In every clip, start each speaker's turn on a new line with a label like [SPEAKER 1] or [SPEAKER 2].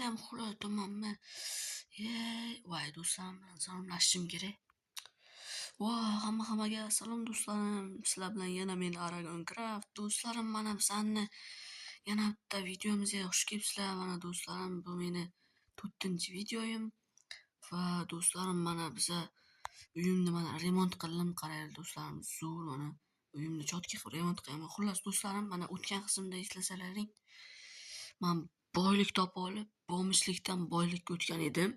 [SPEAKER 1] ham xuloy tomonmi? Voy do'stlarim bilan salomlashishim kerak. Hammaga salom do'stlarim. Sizlar bilan yana men Aragon Craft. Do'stlarim, mana bizlarni yana bitta videomizga xush kelibsizlar. Mana do'stlarim, bu meni 4-videoyim. Va do'stlarim, mana biza uyimni mana remont qildim. Qaranglar do'stlarim, zo'r mana uyimni chotki qilib remont qilaman. Xullas do'stlarim, mana o'tgan qismda eslasalaring, men boylik topib olib, bomishlikdan boylikka o'tgan edim.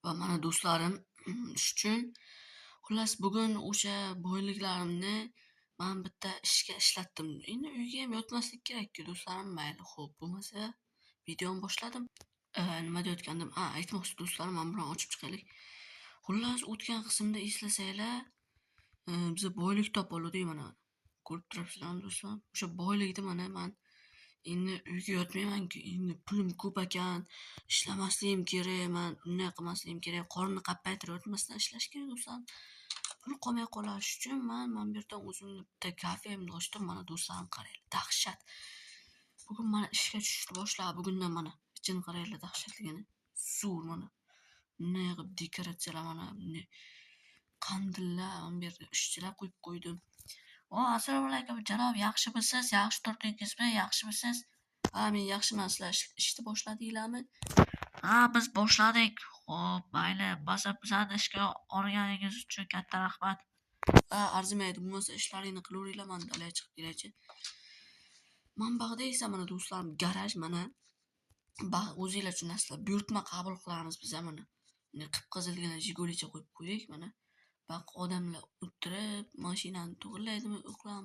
[SPEAKER 1] Va mana do'stlarim, shu uchun xullas bugun o'sha boyliklarimni men bitta ishga ishlatdim. Endi uyga ham yotmaslik kerak-ku do'stlarim. Mayli, xo'p, bo'lmasa videoni boshladim. Nima deyotgandim? Aytmoqchi do'stlarim, men bilan ochib chiqaylik. Xullas, o'tgan qismda eslasanglar, biz boylik topib oldik mana. Ko'rib turibsizlarmi do'stlar? O'sha boylikni mana men endi uyga yotmayman-ku, endi pulim ko'p ekan, ishlamasligim kerak, men unday qilmasligim kerak, qorni qappaytirib yotmasdan ishlash kerak do'stlar. Pul qolmay qolar. Shu uchun men bu yerdan o'zimni bitta kafemni ochdim. Mana do'stlarim, qaranglar, dahshat. Bugun mana ishga tushishni boshlab, bugundan mana ichini qaranglar, dahshatligini. Zo'r mana. Bunday qilib dekoratsiyalar mana bunday qandillar, bu yerda ishchilar qo'yib qo'ydim. Assalomu alaykum janob, yaxshimisiz? Yaxshi turdingizmi? Yaxshimisiz? Men yaxshiman. Sizlar ishni boshladinglarmi? Biz boshladik. Xo'p, mayli. Bizani ishga olganingiz uchun katta rahmat. Arzimaydi. Bo'lmasa ishlaringni qilaveringlar, men dalay chiqib kelay-chi. Manbag'da esa mana do'stlarim, garaj mana. O'zinglar tushunasizlar, buyurtma qabul qilamiz biz mana. Qip-qizilgina Jigolicha qo'yib qo'ydik mana. Baq odamlar o'tirib, mashinani to'g'irlaydimi,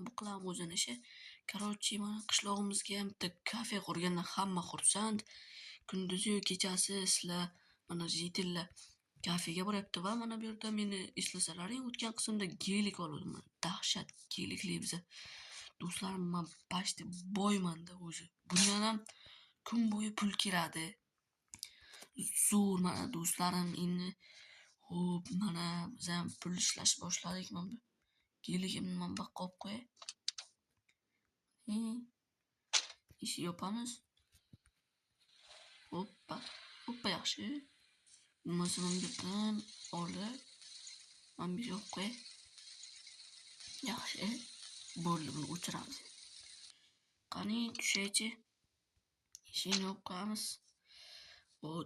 [SPEAKER 1] buqlam o'zini ishi. Короче, mana qishlog'imizga ham bitta kafe qurgandan hamma xursand. Kunduzi kechasi sizlar mana jitillar kafega boryapti va mana bu yerda meni eslasalaring, o'tgan qismda gelik oldim. Dahshat gelikli biza. Do'stlarim, men почти boyman-da o'zi. Bundan ham kun bo'yi pul kiradi. Zo'r mana do'stlarim, endi xo'p, mana biz ham pul ishlash boshladik. Mana geligimni men bu yoqqa olib qo'yay. Ishi yopamiz. Hoppa yaxshi. Bo'lmasa men bu yerdan olib, men bu yoqqa qo'yay. Yaxshi. Bo'ldi, buni o'chiramiz. Qani tushaychi. Ishini olib qo'yamiz.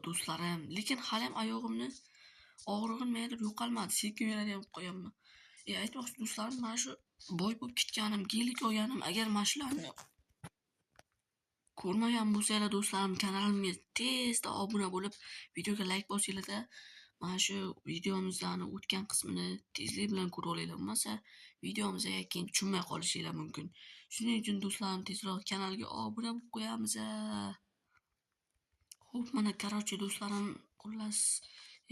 [SPEAKER 1] Do'stlarim, lekin hali ham oyog'imni og'rig'im nimadir yo'qolmadi. Sekin yuradigan bo'lib qolganman. Aytmoqchi do'stlarim, mana shu boy bo'lib ketganim, gelik olganim, agar mana shularni ko'rmagan bo'lsanglar do'stlarim, kanalimga tezda obuna bo'lib, videoga like bosinglar-da. Mana shu videomizning o'tgan qismini tezlik bilan ko'rib olinglar. Bo'lmasa videomizga keyin tushunmay qolishinglar mumkin. Shuning uchun do'stlarim, tezroq kanalga obuna bo'lib qo'yamiz. Xo'p, mana короче do'stlarim, xullas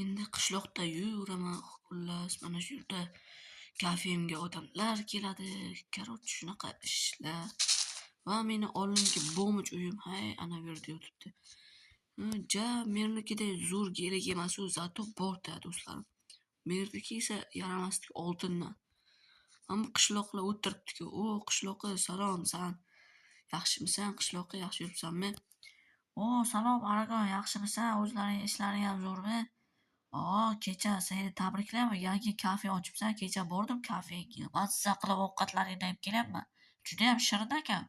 [SPEAKER 1] endi qishloqda yuraman. Xullas mana shu yerda kafemga odamlar keladi. Короче shunaqa ishlar. Va meni oldingi bomich uyim, ana bu yerda yotibdi. Meniki zo'r gelik emas, zato borda do'stlarim. Meniki esa yaramaslik oltindan. Ammo qishloqlar o'tiribdi-ku. Qishloqqa salom, san yaxshimisan? Qishloqqa yaxshi yuribsanmi? Salom Aragon, yaxshimisan? O'zlaring ishlaring ham zo'rmi? Kecha seni tabriklayman, yangi kafe ochibsan. Kecha bordim kafega. Mazza qilib ovqatlaringni yeb kelyapman. Juda ham shirin ekan.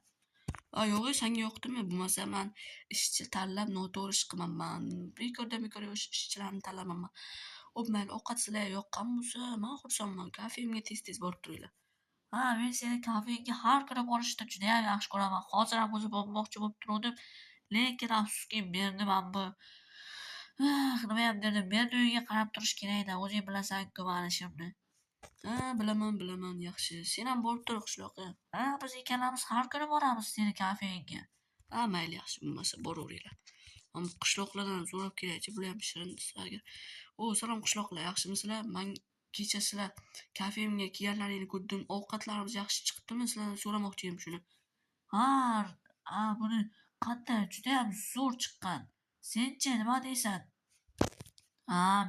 [SPEAKER 1] Yo'q, senga yoqdimi? Bo'lmasa men ishchi tanlab noto'g'ri ish qilmayman. Bekordan ishchilarni tanlamayman. Mayli, ovqat sizlarga yoqqan bo'lsa, men xursandman. Kafemga tez-tez borib turinglar. Men seni kafega har kuni borishni juda ham yaxshi ko'raman. Hozir ham o'zi bormoqchi bo'lib turdim. Lekin afsuski berdim ham bu. Nima ham dedim, men uyiga qarab turish kerak-da. O'zing bilasan-ku meni ishimni. Bilaman, yaxshi. Sen ham borib tur qishloqqa. Biz ikkalamiz har kuni boramiz seni kafega. Mayli, yaxshi, bo'lmasa boraveringlar. Men qishloqlardan so'rab kerak-chi, bular ham shirin sizlarga. Salom qishloqlar, yaxshimisizlar? Men kecha sizlar kafemga kelganlaringni ko'rdim. Ovqatlarimiz yaxshi chiqibdimi? Sizlardan so'ramoqchi edim shuni. Buni qanday juda ham zo'r chiqqan. Senchi nima deysan?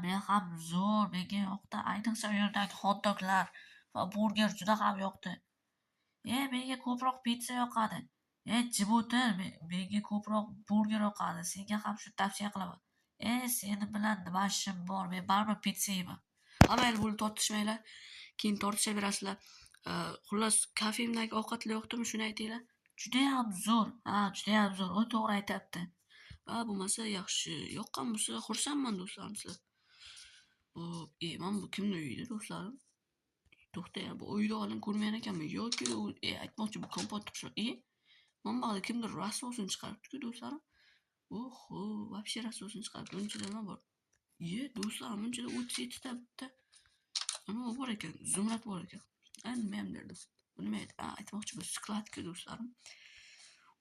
[SPEAKER 1] Men ham zo'r, menga yoqdi. Ayniqsa u yerdagi hot-doglar va burger juda ham yoqdi. Menga ko'proq pitsa yoqadi.
[SPEAKER 2] jim o'tir, menga ko'proq burger yoqadi, senga ham shu tavsiya qilaman. Seni bilan nima ishim bor, men baribir pitsa yeyman.
[SPEAKER 1] Hammanglar bo'lib tortishmanglar, keyin tortishaverasizlar. Xullas, kafemdagi ovqatlar yoqdimi, shuni aytinglar.
[SPEAKER 2] Judayam zo'r, judayam zo'r, u to'g'ri aytyapti.
[SPEAKER 1] Bo'lmasa yaxshi, yoqqan bo'lsa xursandman do'stlarim sizlar. Mana bu kimni uyida do'stlarim? To'xta, bu uyda oldin ko'rmagan ekanman yoki aytmoqchi bu kompot pishirib. Mana bu yerda kimdir rassosini chiqaribdi-ku do'stlarim. Oho, вообще rassosini chiqaribdi. Bunchada nima bor? Do'stlarim, bunchada 37 ta bitta nima bor ekan, zumrad bor ekan. Nima ham derdim. Bu nima edi? Aytmoqchi bu skladka do'stlarim.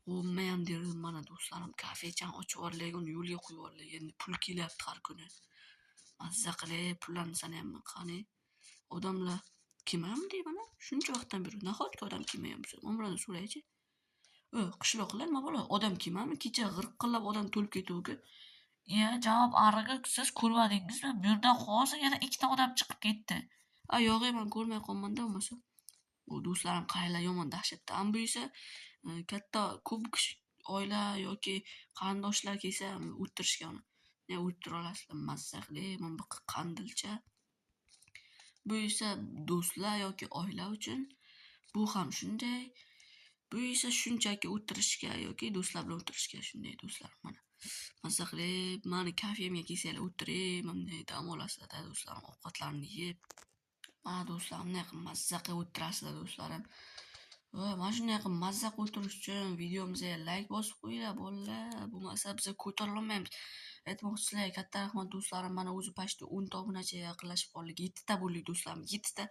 [SPEAKER 1] Nima ham derdim, mana do'stlarim, kafechani ochib yuborlaylik, uni yo'lga qo'yib yuborlaylik. Endi pul kelyapti har kuni. Mazza qilib pullarni sanayapman. Qani, odamlar kelmayapti mana shuncha vaqtdan beri. Nahotki odam kelmayapti? Mana so'raychi. Qishloqlar nima bo'ladi? Odam kelmayapmi? Kecha g'irqillab odam to'lib ketuvdi.
[SPEAKER 2] Javob arig'i siz ko'rmadingizmi? Bu yerdan hozir yana 2 ta odam chiqib ketdi.
[SPEAKER 1] Yo'q, men ko'rmay qolmanda bo'lmasa. Bu do'stlarim qaylar yomon dahshatda. Bu esa katta ko'p kishi oila yoki qarindoshlar kelsa o'tirishga uni. Ne o'tira olasizlar mazza qilib, mana bu qandilcha. Bu esa do'stlar yoki oila uchun bu ham shunday. Bu esa shunchaki o'tirishga yoki do'stlar bilan o'tirishga shunday do'stlar mana. Mazza qilib, mani kafemga kelsanglar o'tirib, mana dam olasizlar do'stlarim, ovqatlarni yeb. Mana do'stlarim, bunday qilib mazza qilib o'tirasizlar do'stlarim. Mana shunday qilib mazza qilib o'tirish uchun videomizga like bosib qo'yinglar bolalar. Bo'lmasa biz ko'tara olmaymiz. Aytmoqchi sizlarga katta rahmat do'stlarim. Mana o'zi pashta 10 ta obunachiga yaqinlashib qoldik. 7 ta bo'ldik do'stlarim, 7 ta.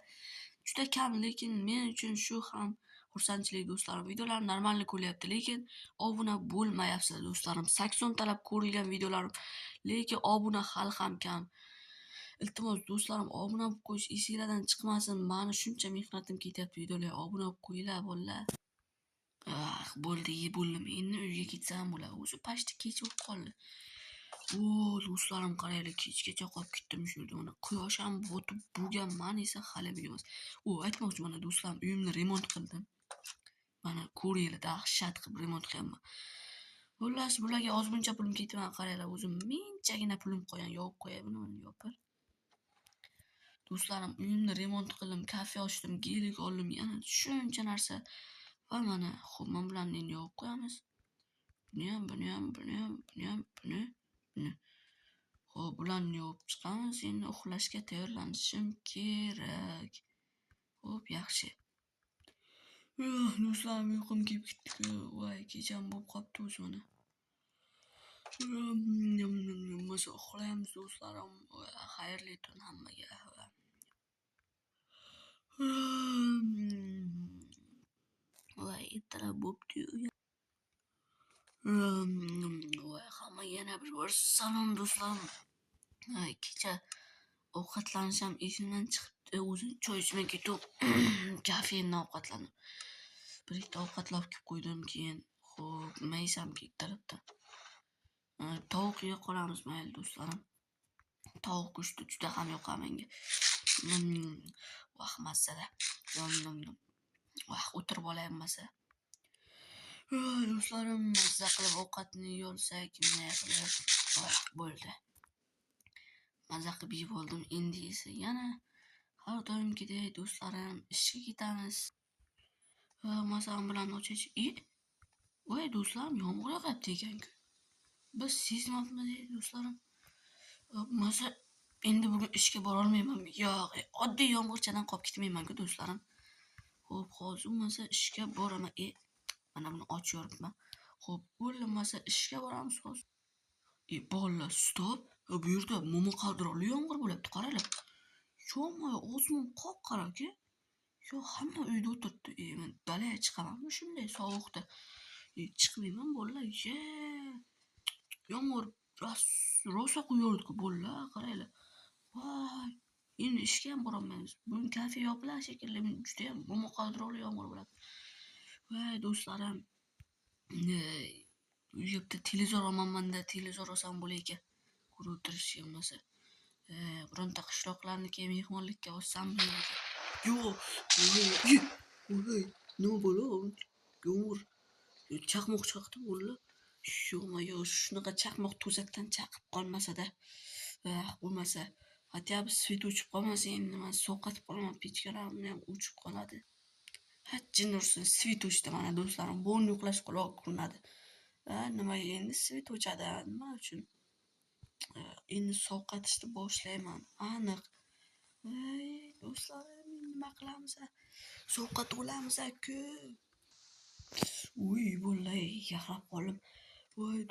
[SPEAKER 1] Juda kam, lekin men uchun shu ham xursandchilik do'stlarim. Videolar normalni ko'ryapti, lekin obuna bo'lmayapsizlar do'stlarim. 80 talab ko'rilgan videolarim, lekin obuna hali ham kam. Iltimos do'stlarim, obuna bo'lib qo'yish esinglardan chiqmasin. Meni shuncha mehnatim ketyapti videolarga. Obuna bo'lib qo'yinglar bolalar. Bo'ldi, bo'ldim. Endi uyga ketsam bo'ladi. O'zi pashta kech bo'lib qoldi. Do'stlarim, qaranglar, kechgacha qolib ketdim shu yerda. Mana quyosh ham botib bo'lgan, esa hali bilmas. Aytmoqchi, mana do'stlarim, uyimni remont qildim. Mana ko'ringlar, dahshat qilib remont qilyapman. Xullas, bularga ozmuncha pulim ketgan, qaranglar, o'zim minchagina pulim qolgan, yopib qo'yayman uni, yopib. Do'stlarim, uyimni remont qildim, kafe ochdim, gelik oldim, yana shuncha narsa. Va mana, xo'p, men bularni endi yopib qo'yamiz. Buni. Xo'p, bularni yopib chiqamiz. Endi uxlashga tayyorlanishim kerak. Xo'p, yaxshi. Do'stlarim, uyqum kelib ketdi-ku. Voy, kecham bo'lib qopti o'zi mana. Bo'lmasa uxlaymiz do'stlarim. Xayrli tun hammaga. Voy, ertalab bo'pti-yu. Voy, hammaga yana bir bor salom do'stlarim. Kecha ovqatlanishim esimdan chiqibdi. O'zim choy ichmay ketib, kafemdan ovqatlandim. Bir ikkita ovqatlab kelib qo'ydim, keyin xo'p, maysam keltiribdi. Tovuq yeb qolamiz mayli do'stlarim. Tovuq go'shti juda ham yoqadi menga. Vah, mazzada. Vah, o'tirib olay bo'lmasa. Do'stlarim, mazza qilib ovqatni yeyolsak, bo'ldi. Mazza qilib yeb oldim. Endi esa yana har doimgidek do'stlarim ishga ketamiz. Masalan bilan ochaychi. Voy do'stlarim, yomg'ir yog'yapti ekan-ku. Biz sezmabmiz do'stlarim. Masa endi bugun ishga bora olmayman. Yo'q, oddiy yomg'irchadan qolib ketmayman-ku do'stlarim. Xo'p, hozir bo'lmasa ishga boraman. Mana buni ochib yoribman. Xo'p, bo'lmasa ishga boramiz hozir. Bolalar, stop. Bu yerda momaqaldiroqli yomg'ir bo'lyapti, qaranglar. Yo'q, osmon qop-qora-ku. Yo'q, hamma uyda o'tiribdi. Men dalaga chiqamanmi shunday sovuqda? Chiqmayman bolalar. Yomg'ir rosa quyardi-ku bolalar, qaranglar. Voy, endi ishga ham bora olmaymiz. Bugun kafe yopilar shekilli. Juda ham momaqaldiroqli yomg'ir bo'ladi. Voy do'stlarim, u yerda televizor olmanmanda, televizor olsam bo'lar ekan. Ko'rib o'tirishga bo'lmasa. Bironta qishloqlarniki mehmonlikka olsam bo'lar ekan. Yo'q, nima bo'ladi? Yomg'ir chaqmoq chaqdi bo'ldi. Yo, shunaqa chaqmoq to'satdan chaqib qolmasa-da. Bo'lmasa, хотя бы svet o'chib qolmasa, endi nima sovqotib qolaman, pechkalarim ham o'chib qoladi. Jin ursin, svet o'chdi mana do'stlarim. Bo'g'in yo'qlash quloq ko'rinadi. Nima endi svet o'chadi? Nima uchun? Endi sovqotishni boshlayman. Aniq. Do'stlarim, nima qilamiz? Sovqat o'lamiz-ku. Bo'llay, yaxlab qoldim.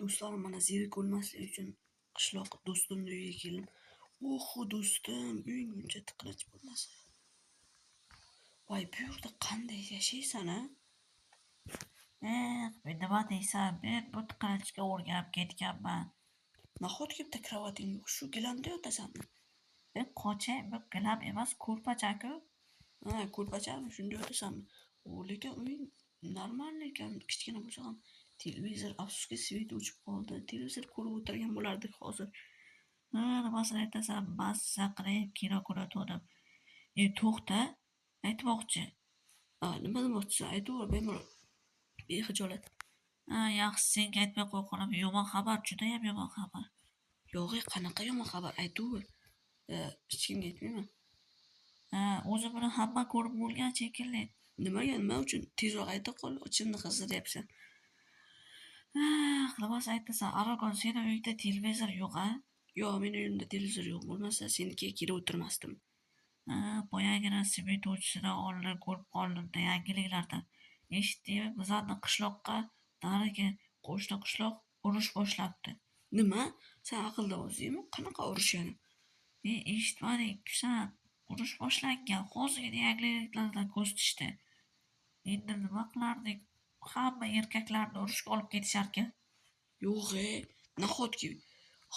[SPEAKER 1] Do'stlarim, mana zerik o'lmaslik uchun qishloq do'stimni uyiga keldim. Do'stim, uying buncha tiqilinch bo'lmasa. Bu yerda qanday yashaysan, a?
[SPEAKER 2] Nima deysan? Men bu tiqilinchga o'rganib ketganman.
[SPEAKER 1] Nahotki bitta kravating yo'q, shu gilamda yotasanmi?
[SPEAKER 2] Men qochay, bu gilam emas, ko'rpachaku.
[SPEAKER 1] Ko'rpachami? Shunda yotasanmi? Lekin uying normal ekan, kichkina bo'lsa ham. Televizor, afsuski, svet o'chib qoldi. Televizor ko'rib o'tirgan bo'lardik hozir.
[SPEAKER 2] Nimasini aytasan, massa qilib kino ko'rayotgandim. To'xta, aytmoqchi.
[SPEAKER 1] Nima demoqchisan? Aytaver, bemalol. Bexijolat.
[SPEAKER 2] Yaxshi, senga aytmay qo'yqanim. Yomon xabar, judayam yomon xabar.
[SPEAKER 1] Yo'q, qanaqa yomon xabar? Aytaver. Hech kimga aytmayman.
[SPEAKER 2] O'zi buni hamma ko'rib bo'lgan shekilli.
[SPEAKER 1] Nima uchun? Tezroq ayta qol, ichimni qizdiryapsan.
[SPEAKER 2] Nima aytasan, Aragon, seni uyingda televizor yo'q-a?
[SPEAKER 1] Yo'q, meni uyimda televizor yo'q. Bo'lmasa senikiga kelib o'tirmasdim.
[SPEAKER 2] Boyagina svet o'chisini oldin ko'rib qoldim-da, yangiliklarda. Eshitdingmi, bizlarni qishloqqa narigi qo'shni qishloq urush boshlabdi.
[SPEAKER 1] Nima? Sen aqldabozingmi? Qanaqa urush yana?
[SPEAKER 2] Eshitmading-ku, urush boshlangan. Hozirgina yangiliklardan ko'z tishdi. Endi nima qilardik? Hamma erkaklarni urushga olib ketisharkan.
[SPEAKER 1] Yo'q, nahotki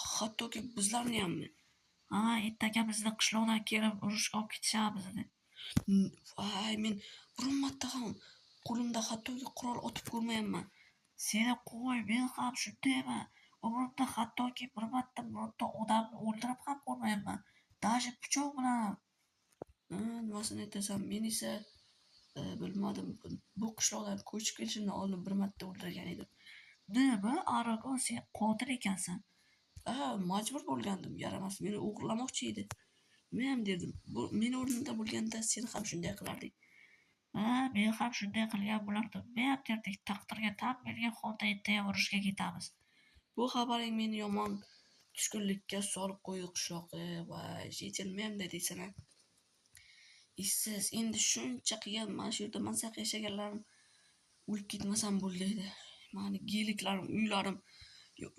[SPEAKER 1] hattoki bizlarni hammi.
[SPEAKER 2] Ertaga bizni qishloqdan kelib urushga olib ketishamiz.
[SPEAKER 1] Men biron marta ham qo'limda hattoki qurol otib ko'rmayapman.
[SPEAKER 2] Seni qo'y, men ham shundayman. Umrimda hattoki bir marta birorta odamni o'ldirib ham ko'rmayapman. Даже pichoq bilan.
[SPEAKER 1] Nimasini aytasan? Men esa bilmadim, bu qishloqdan ko'chib kelishimdan oldin bir marta o'ldirgan edim.
[SPEAKER 2] Nima? Aragon, sen qotil ekansan.
[SPEAKER 1] Majbur bo'lgandim, yaramas meni o'g'irlamoqchi edi. Men ham dedim, bu meni o'rnimda bo'lganda sen ham shunday qilarding.
[SPEAKER 2] Men ham shunday qilgan bo'lardim. Men ham derdik, taqdirga tan bergan holda ertaga urushga ketamiz.
[SPEAKER 1] Bu xabaring meni yomon tushkunlikka solib qo'ydi qishloqqa. Yetilmayapti deysan. Ishsiz, endi shuncha qilgan mana shu yerda mansaq yashaganlarim o'lib ketmasam bo'ldi edi. Mani geliklarim, uylarim,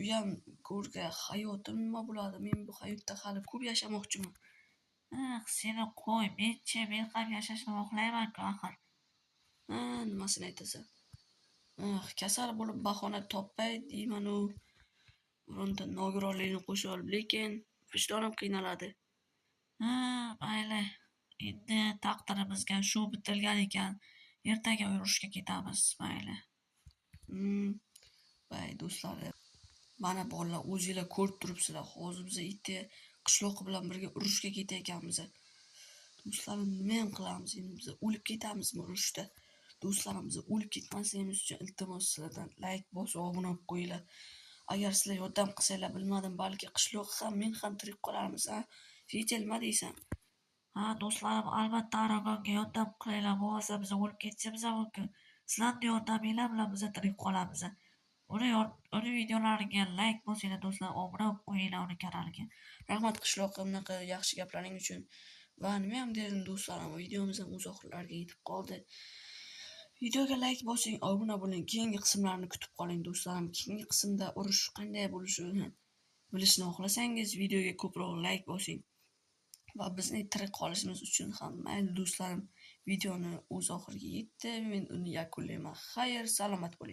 [SPEAKER 1] uyam ko'rga hayotim nima bo'ladi? Men bu hayotda hali ko'p yashamoqchiman.
[SPEAKER 2] Seni qo'y, men ham yashashni xohlayman-ku axir.
[SPEAKER 1] Nimasini aytasan? Kasal bo'lib bahona topmay deyman-u. Bironta nogironlikni qo'shib olib, lekin vijdonim qiynaladi.
[SPEAKER 2] Mayli. Endi taqdirimizga shu bitilgan ekan. Ertaga urushga ketamiz, mayli.
[SPEAKER 1] Do'stlar, mana bolalar, o'zinglar ko'rib turibsizlar. Hozir biz ikkita qishloq bilan birga urushga ketayotganmiz. Do'stlarim, nima ham qilamiz? Endi biz o'lib ketamizmi urushda? Do'stlarim, biz o'lib ketmasligimiz uchun iltimos sizlardan like bosib, obuna bo'lib qo'yinglar. Agar sizlar yordam qilsanglar, bilmadim, balki qishloq ham men ham tirik qolarmiz, Fetel, nima deysan?
[SPEAKER 2] Do'stlarim, albatta Aragonga yordam qilinglar, bo'lmasa biz o'lib ketishimiz mumkin. Sizlarning yordaminglar bilan biz tirik qolamiz. Uni videolariga like bosinglar do'stlar, obuna bo'lib qo'yinglar uni kanaliga.
[SPEAKER 1] Rahmat qishloqqa bunaqa yaxshi gaplaring uchun. Va nima ham dedim do'stlarim, videomiz ham o'z oxirlariga yetib qoldi. Videoga like bosing, obuna bo'ling, keyingi qismlarni kutib qoling do'stlarim. Keyingi qismda urush qanday bo'lishini bilishni xohlasangiz, videoga ko'proq like bosing. Va bizning tirik qolishimiz uchun ham mayli do'stlarim, videoni o'z oxiriga yetdi. Men uni yakunlayman. Xayr, salomat bo'ling.